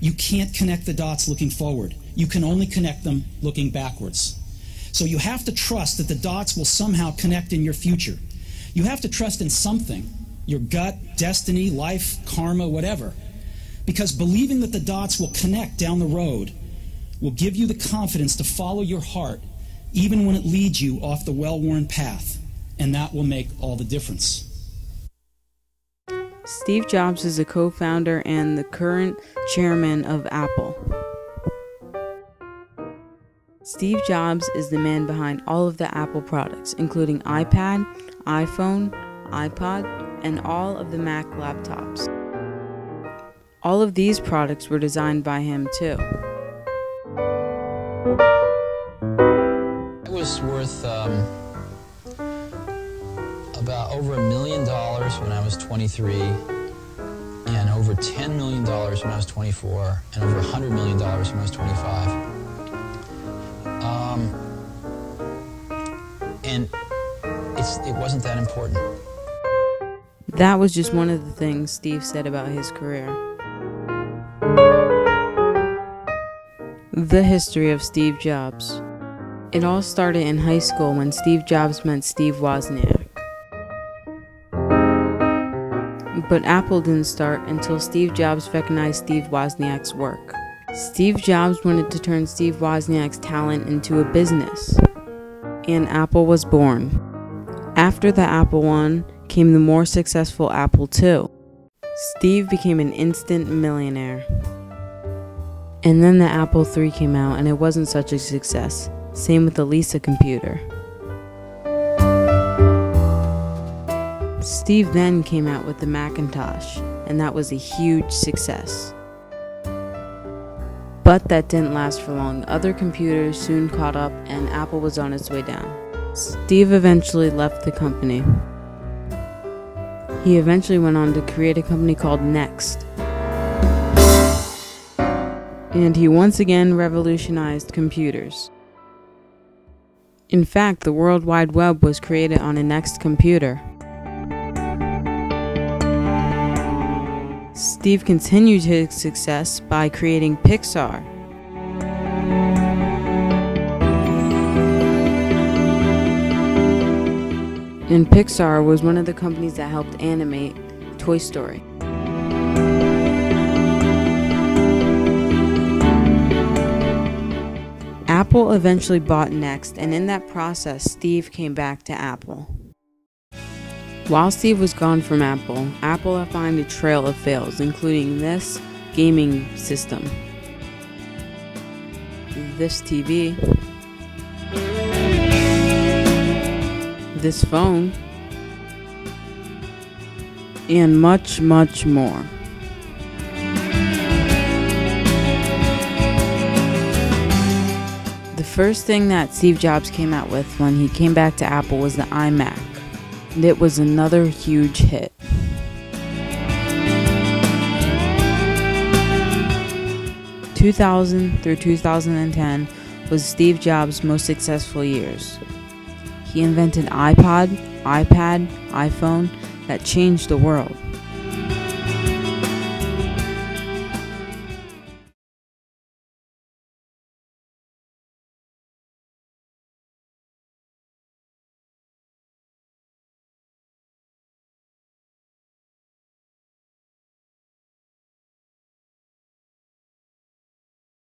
You can't connect the dots looking forward. You can only connect them looking backwards. So you have to trust that the dots will somehow connect in your future. You have to trust in something, your gut, destiny, life, karma, whatever. Because believing that the dots will connect down the road will give you the confidence to follow your heart, even when it leads you off the well-worn path. And that will make all the difference. Steve Jobs is a co-founder and the current chairman of Apple. Steve Jobs is the man behind all of the Apple products, including iPad, iPhone, iPod, and all of the Mac laptops. All of these products were designed by him too. It was worth about over $1 million when I was 23, and over $10 million when I was 24, and over $100 million when I was 25. And it wasn't that important. That was just one of the things Steve said about his career. The history of Steve Jobs. It all started in high school when Steve Jobs met Steve Wozniak. But Apple didn't start until Steve Jobs recognized Steve Wozniak's work. Steve Jobs wanted to turn Steve Wozniak's talent into a business, and Apple was born. After the Apple I came the more successful Apple II. Steve became an instant millionaire. And then the Apple III came out and it wasn't such a success. Same with the Lisa computer. Steve then came out with the Macintosh, and that was a huge success. But that didn't last for long. Other computers soon caught up and Apple was on its way down. Steve eventually left the company. He eventually went on to create a company called Next. And he once again revolutionized computers. In fact, the World Wide Web was created on a Next computer. Steve continued his success by creating Pixar. And Pixar was one of the companies that helped animate Toy Story. Apple eventually bought Next, and in that process, Steve came back to Apple. While Steve was gone from Apple, Apple left behind a trail of fails, including this gaming system, this TV, this phone, and much, much more. The first thing that Steve Jobs came out with when he came back to Apple was the iMac. And it was another huge hit. 2000 through 2010 was Steve Jobs' most successful years. He invented iPod, iPad, iPhone that changed the world.